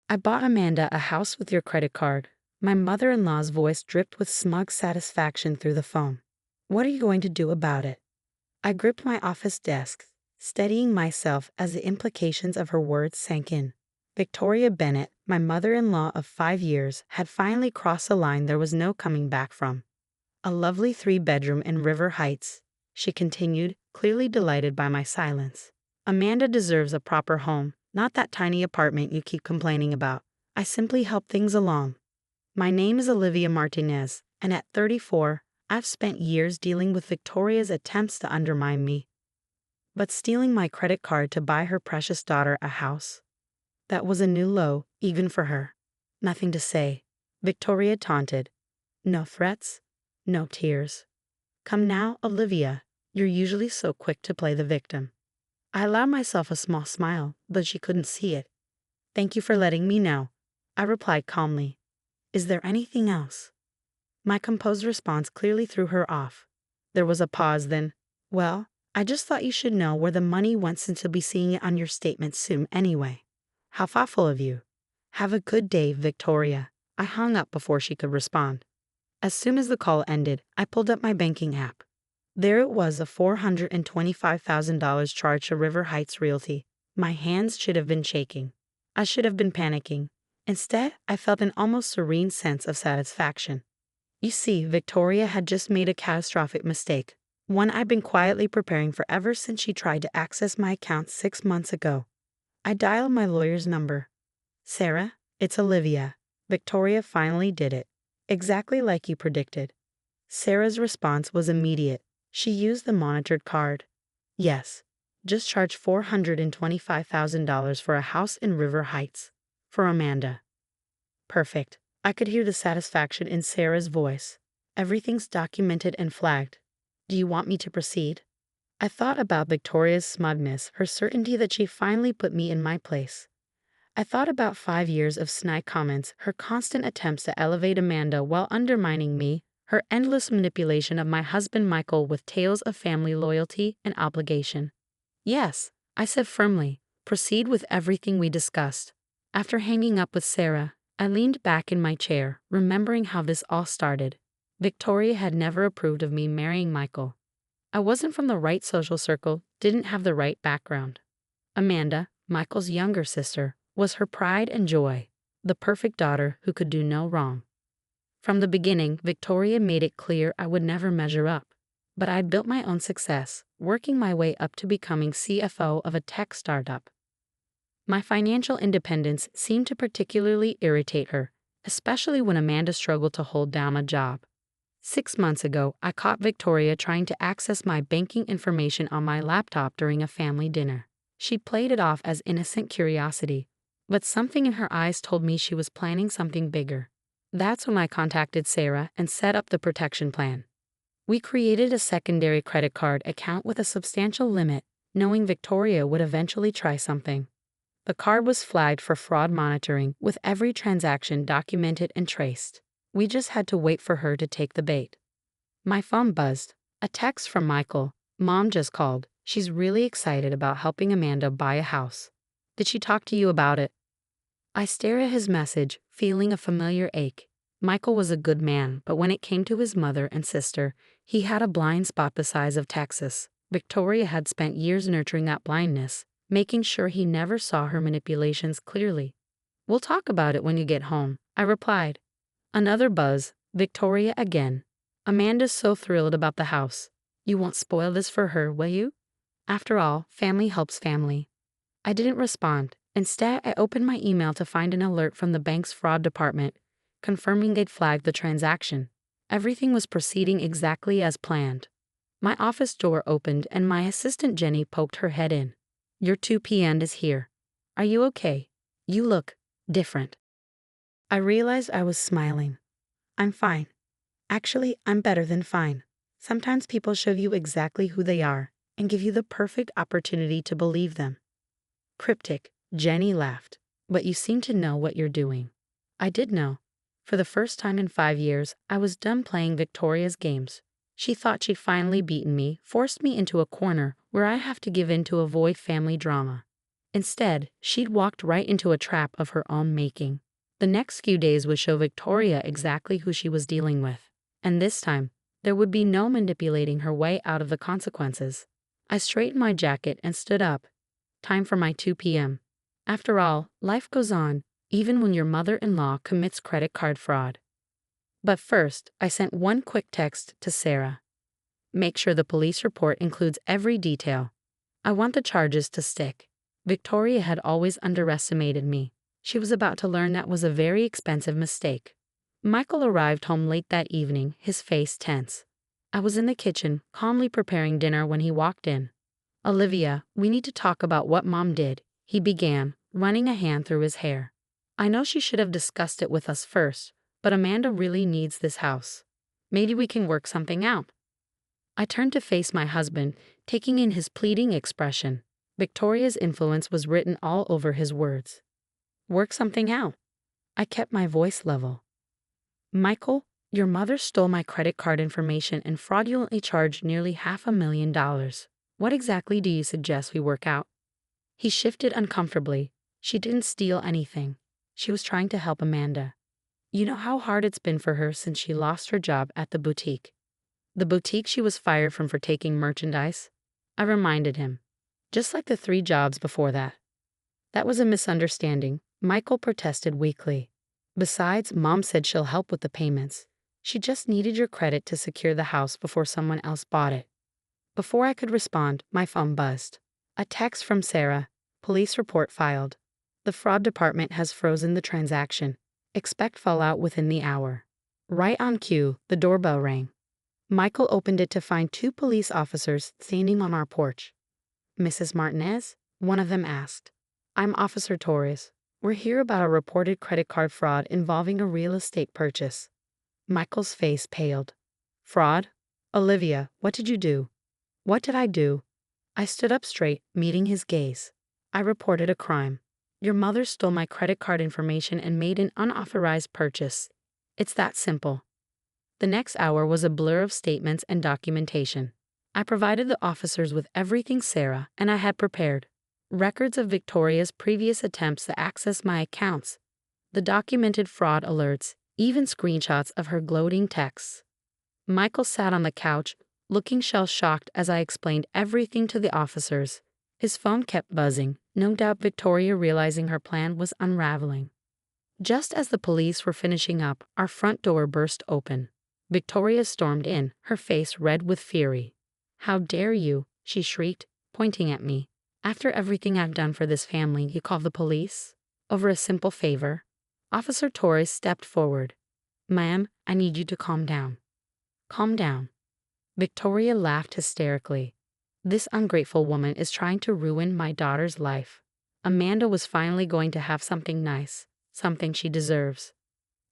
I bought Amanda a house with your credit card. My mother-in-law's voice dripped with smug satisfaction through the phone. What are you going to do about it? I gripped my office desk, steadying myself as the implications of her words sank in. Victoria Bennett, my mother-in-law of 5 years, had finally crossed a line there was no coming back from. A lovely 3-bedroom in River Heights, she continued, clearly delighted by my silence. Amanda deserves a proper home, not that tiny apartment you keep complaining about. I simply help things along. My name is Olivia Martinez, and at 34, I've spent years dealing with Victoria's attempts to undermine me. But stealing my credit card to buy her precious daughter a house? That was a new low, even for her. Nothing to say. Victoria taunted. No threats, no tears. Come now, Olivia. You're usually so quick to play the victim. I allowed myself a small smile, but she couldn't see it. Thank you for letting me know, I replied calmly. Is there anything else? My composed response clearly threw her off. There was a pause, then, well, I just thought you should know where the money went since you'll be seeing it on your statement soon anyway. How thoughtful of you. Have a good day, Victoria. I hung up before she could respond. As soon as the call ended, I pulled up my banking app. There it was, a $425,000 charge to River Heights Realty. My hands should have been shaking. I should have been panicking. Instead, I felt an almost serene sense of satisfaction. You see, Victoria had just made a catastrophic mistake, one I'd been quietly preparing for ever since she tried to access my account 6 months ago. I dialed my lawyer's number. Sarah, it's Olivia. Victoria finally did it. Exactly like you predicted. Sarah's response was immediate. She used the monitored card. Yes, just charged $425,000 for a house in River Heights. For Amanda. Perfect. I could hear the satisfaction in Sarah's voice. Everything's documented and flagged. Do you want me to proceed? I thought about Victoria's smugness, her certainty that she finally put me in my place. I thought about 5 years of snide comments, her constant attempts to elevate Amanda while undermining me, her endless manipulation of my husband Michael with tales of family loyalty and obligation. Yes, I said firmly, proceed with everything we discussed. After hanging up with Sarah, I leaned back in my chair, remembering how this all started. Victoria had never approved of me marrying Michael. I wasn't from the right social circle, didn't have the right background. Amanda, Michael's younger sister, was her pride and joy, the perfect daughter who could do no wrong. From the beginning, Victoria made it clear I would never measure up. But I'd built my own success, working my way up to becoming CFO of a tech startup. My financial independence seemed to particularly irritate her, especially when Amanda struggled to hold down a job. 6 months ago, I caught Victoria trying to access my banking information on my laptop during a family dinner. She played it off as innocent curiosity, but something in her eyes told me she was planning something bigger. That's when I contacted Sarah and set up the protection plan. We created a secondary credit card account with a substantial limit, knowing Victoria would eventually try something. The card was flagged for fraud monitoring, with every transaction documented and traced. We just had to wait for her to take the bait. My phone buzzed. A text from Michael. Mom just called. She's really excited about helping Amanda buy a house. Did she talk to you about it? I stared at his message, feeling a familiar ache. Michael was a good man, but when it came to his mother and sister, he had a blind spot the size of Texas. Victoria had spent years nurturing that blindness, making sure he never saw her manipulations clearly. We'll talk about it when you get home, I replied. Another buzz. Victoria again. Amanda's so thrilled about the house. You won't spoil this for her, will you? After all, family helps family. I didn't respond. Instead, I opened my email to find an alert from the bank's fraud department, confirming they'd flagged the transaction. Everything was proceeding exactly as planned. My office door opened and my assistant Jenny poked her head in. Your 2 p.m. is here. Are you okay? You look different. I realized I was smiling. I'm fine. Actually, I'm better than fine. Sometimes people show you exactly who they are and give you the perfect opportunity to believe them. Cryptic, Jenny laughed. But you seem to know what you're doing. I did know. For the first time in 5 years, I was done playing Victoria's games. She thought she'd finally beaten me, forced me into a corner where I have to give in to avoid family drama. Instead, she'd walked right into a trap of her own making. The next few days would show Victoria exactly who she was dealing with. And this time, there would be no manipulating her way out of the consequences. I straightened my jacket and stood up. Time for my 2 p.m. After all, life goes on, even when your mother-in-law commits credit card fraud. But first, I sent one quick text to Sarah. Make sure the police report includes every detail. I want the charges to stick. Victoria had always underestimated me. She was about to learn that was a very expensive mistake. Michael arrived home late that evening, his face tense. I was in the kitchen, calmly preparing dinner when he walked in. Olivia, we need to talk about what Mom did, he began, running a hand through his hair. I know she should have discussed it with us first, but Amanda really needs this house. Maybe we can work something out. I turned to face my husband, taking in his pleading expression. Victoria's influence was written all over his words. Work something out. I kept my voice level. Michael, your mother stole my credit card information and fraudulently charged nearly $500,000. What exactly do you suggest we work out? He shifted uncomfortably. She didn't steal anything. She was trying to help Amanda. You know how hard it's been for her since she lost her job at the boutique. The boutique she was fired from for taking merchandise? I reminded him. Just like the 3 jobs before that. That was a misunderstanding, Michael protested weakly. Besides, Mom said she'll help with the payments. She just needed your credit to secure the house before someone else bought it. Before I could respond, my phone buzzed. A text from Sarah. Police report filed. The fraud department has frozen the transaction. Expect fallout within the hour. Right on cue, the doorbell rang. Michael opened it to find 2 police officers standing on our porch. Mrs. Martinez? One of them asked. I'm Officer Torres. We're here about a reported credit card fraud involving a real estate purchase. Michael's face paled. Fraud? Olivia, what did you do? What did I do? I stood up straight, meeting his gaze. I reported a crime. Your mother stole my credit card information and made an unauthorized purchase. It's that simple. The next hour was a blur of statements and documentation. I provided the officers with everything Sarah and I had prepared. Records of Victoria's previous attempts to access my accounts, the documented fraud alerts, even screenshots of her gloating texts. Michael sat on the couch, looking shell-shocked as I explained everything to the officers. His phone kept buzzing, no doubt Victoria realizing her plan was unraveling. Just as the police were finishing up, our front door burst open. Victoria stormed in, her face red with fury. How dare you, she shrieked, pointing at me. After everything I've done for this family, you call the police? Over a simple favor? Officer Torres stepped forward. Ma'am, I need you to calm down. Calm down. Victoria laughed hysterically. This ungrateful woman is trying to ruin my daughter's life. Amanda was finally going to have something nice, something she deserves.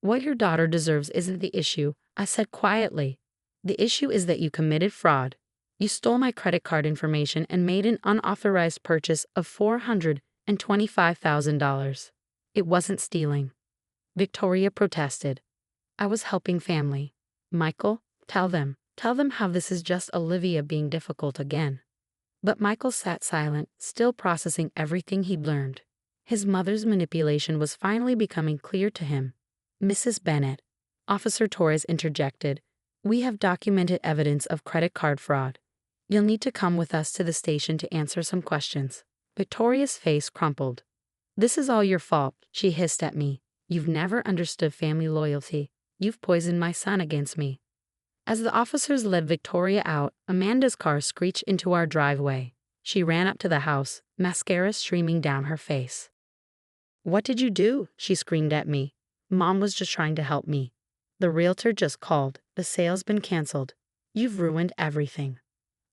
What your daughter deserves isn't the issue, I said quietly. The issue is that you committed fraud. You stole my credit card information and made an unauthorized purchase of $425,000. It wasn't stealing. Victoria protested. I was helping family. Michael, tell them how this is just Olivia being difficult again. But Michael sat silent, still processing everything he'd learned. His mother's manipulation was finally becoming clear to him. Mrs. Bennett, Officer Torres interjected, we have documented evidence of credit card fraud. You'll need to come with us to the station to answer some questions. Victoria's face crumpled. This is all your fault, she hissed at me. You've never understood family loyalty. You've poisoned my son against me. As the officers led Victoria out, Amanda's car screeched into our driveway. She ran up to the house, mascara streaming down her face. What did you do? She screamed at me. Mom was just trying to help me. The realtor just called. The sale's been canceled. You've ruined everything.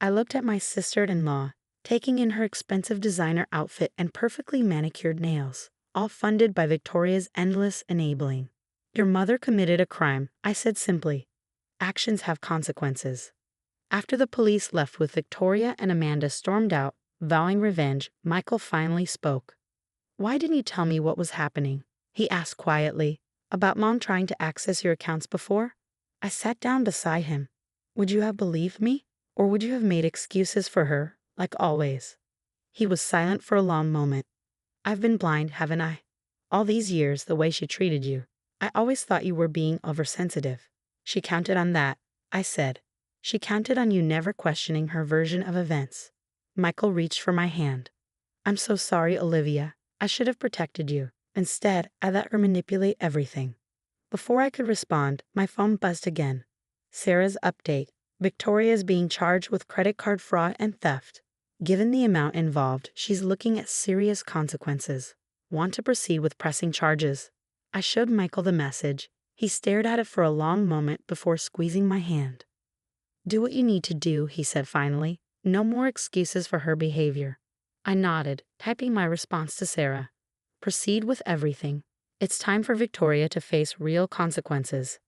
I looked at my sister-in-law, taking in her expensive designer outfit and perfectly manicured nails, all funded by Victoria's endless enabling. Your mother committed a crime, I said simply. Actions have consequences. After the police left with Victoria and Amanda stormed out, vowing revenge, Michael finally spoke. Why didn't you tell me what was happening? He asked quietly. About Mom trying to access your accounts before? I sat down beside him. Would you have believed me? Or would you have made excuses for her, like always? He was silent for a long moment. I've been blind, haven't I? All these years, the way she treated you. I always thought you were being oversensitive. She counted on that, I said. She counted on you never questioning her version of events. Michael reached for my hand. I'm so sorry, Olivia. I should have protected you. Instead, I let her manipulate everything. Before I could respond, my phone buzzed again. Sarah's update. Victoria is being charged with credit card fraud and theft. Given the amount involved, she's looking at serious consequences. Want to proceed with pressing charges? I showed Michael the message. He stared at it for a long moment before squeezing my hand. Do what you need to do, he said finally. No more excuses for her behavior. I nodded, typing my response to Sarah. Proceed with everything. It's time for Victoria to face real consequences.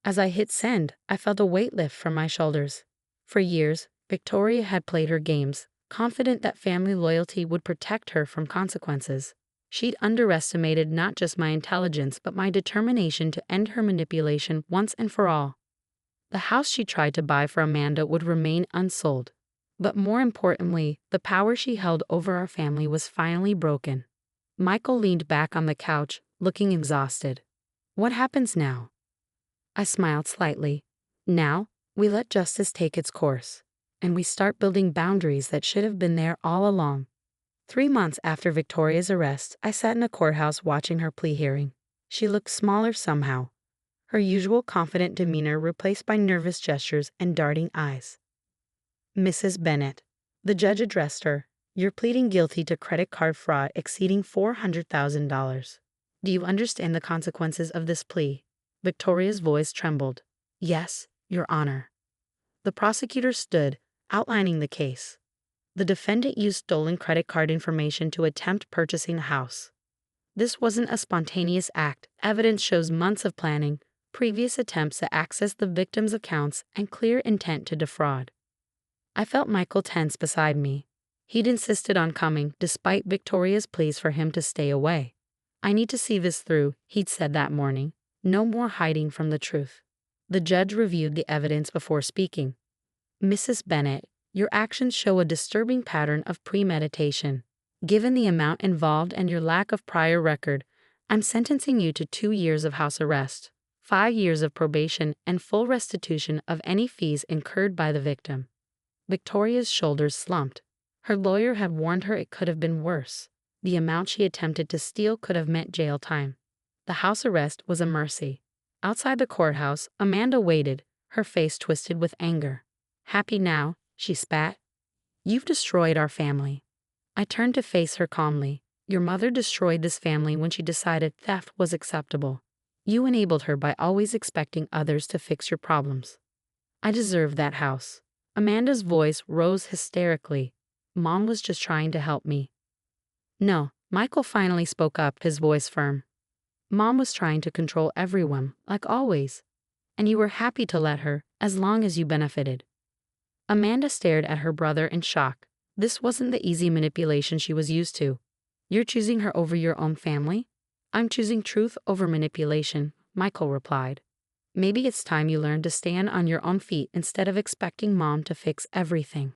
As I hit send, I felt a weight lift from my shoulders. For years, Victoria had played her games, confident that family loyalty would protect her from consequences. She'd underestimated not just my intelligence but my determination to end her manipulation once and for all. The house she tried to buy for Amanda would remain unsold. But more importantly, the power she held over our family was finally broken. Michael leaned back on the couch, looking exhausted. What happens now? I smiled slightly. Now, we let justice take its course. And we start building boundaries that should have been there all along. 3 months after Victoria's arrest, I sat in a courthouse watching her plea hearing. She looked smaller somehow. Her usual confident demeanor replaced by nervous gestures and darting eyes. Mrs. Bennett. The judge addressed her. You're pleading guilty to credit card fraud exceeding $400,000. Do you understand the consequences of this plea? Victoria's voice trembled. Yes, Your Honor. The prosecutor stood, outlining the case. The defendant used stolen credit card information to attempt purchasing a house. This wasn't a spontaneous act. Evidence shows months of planning, previous attempts to access the victim's accounts, and clear intent to defraud. I felt Michael tense beside me. He'd insisted on coming, despite Victoria's pleas for him to stay away. I need to see this through, he'd said that morning. No more hiding from the truth. The judge reviewed the evidence before speaking. Mrs. Bennett, your actions show a disturbing pattern of premeditation. Given the amount involved and your lack of prior record, I'm sentencing you to 2 years of house arrest, 5 years of probation, and full restitution of any fees incurred by the victim. Victoria's shoulders slumped. Her lawyer had warned her it could have been worse. The amount she attempted to steal could have meant jail time. The house arrest was a mercy. Outside the courthouse, Amanda waited, her face twisted with anger. Happy now, she spat. You've destroyed our family. I turned to face her calmly. Your mother destroyed this family when she decided theft was acceptable. You enabled her by always expecting others to fix your problems. I deserve that house. Amanda's voice rose hysterically. Mom was just trying to help me. No, Michael finally spoke up, his voice firm. Mom was trying to control everyone, like always. And you were happy to let her, as long as you benefited. Amanda stared at her brother in shock. This wasn't the easy manipulation she was used to. You're choosing her over your own family? I'm choosing truth over manipulation, Michael replied. Maybe it's time you learned to stand on your own feet instead of expecting Mom to fix everything.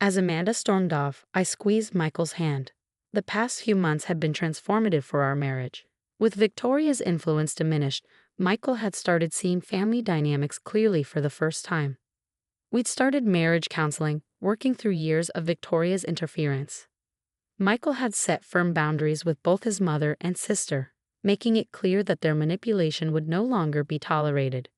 As Amanda stormed off, I squeezed Michael's hand. The past few months had been transformative for our marriage. With Victoria's influence diminished, Michael had started seeing family dynamics clearly for the first time. We'd started marriage counseling, working through years of Victoria's interference. Michael had set firm boundaries with both his mother and sister, making it clear that their manipulation would no longer be tolerated.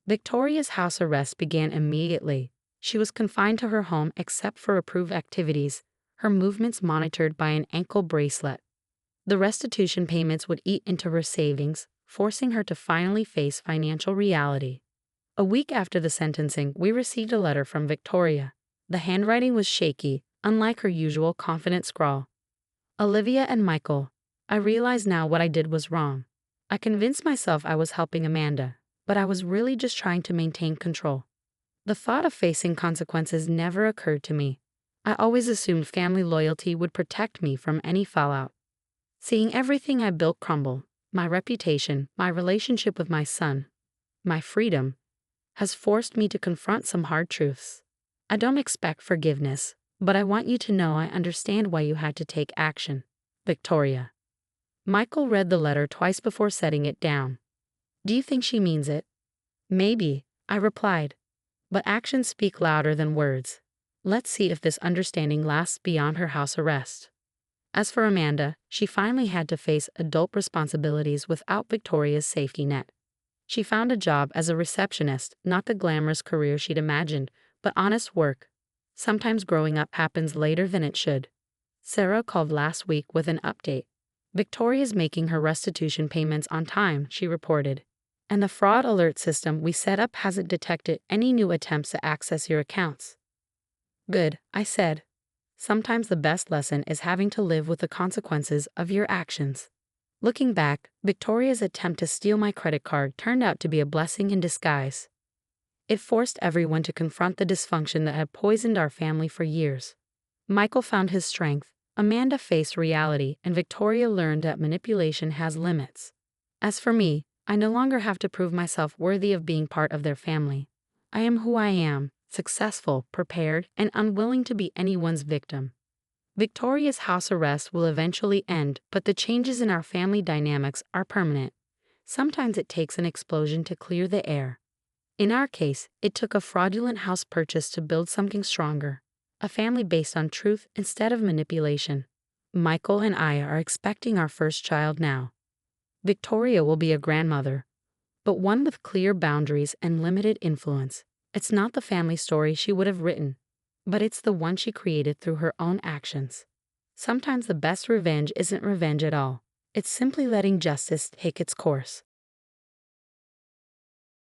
Victoria's house arrest began immediately. She was confined to her home except for approved activities, her movements monitored by an ankle bracelet. The restitution payments would eat into her savings, forcing her to finally face financial reality. A week after the sentencing, we received a letter from Victoria. The handwriting was shaky, unlike her usual confident scrawl. Olivia and Michael, I realize now what I did was wrong. I convinced myself I was helping Amanda, but I was really just trying to maintain control. The thought of facing consequences never occurred to me. I always assumed family loyalty would protect me from any fallout. Seeing everything I built crumble, my reputation, my relationship with my son, my freedom, has forced me to confront some hard truths. I don't expect forgiveness, but I want you to know I understand why you had to take action. Victoria. Michael read the letter twice before setting it down. Do you think she means it? Maybe, I replied. But actions speak louder than words. Let's see if this understanding lasts beyond her house arrest. As for Amanda, she finally had to face adult responsibilities without Victoria's safety net. She found a job as a receptionist, not the glamorous career she'd imagined, but honest work. Sometimes growing up happens later than it should. Sarah called last week with an update. Victoria's making her restitution payments on time, she reported. And the fraud alert system we set up hasn't detected any new attempts to access your accounts. Good, I said. Sometimes the best lesson is having to live with the consequences of your actions. Looking back, Victoria's attempt to steal my credit card turned out to be a blessing in disguise. It forced everyone to confront the dysfunction that had poisoned our family for years. Michael found his strength, Amanda faced reality, and Victoria learned that manipulation has limits. As for me, I no longer have to prove myself worthy of being part of their family. I am who I am, successful, prepared, and unwilling to be anyone's victim. Victoria's house arrest will eventually end, but the changes in our family dynamics are permanent. Sometimes it takes an explosion to clear the air. In our case, it took a fraudulent house purchase to build something stronger, a family based on truth instead of manipulation. Michael and I are expecting our first child now. Victoria will be a grandmother, but one with clear boundaries and limited influence. It's not the family story she would have written, but it's the one she created through her own actions. Sometimes the best revenge isn't revenge at all. It's simply letting justice take its course.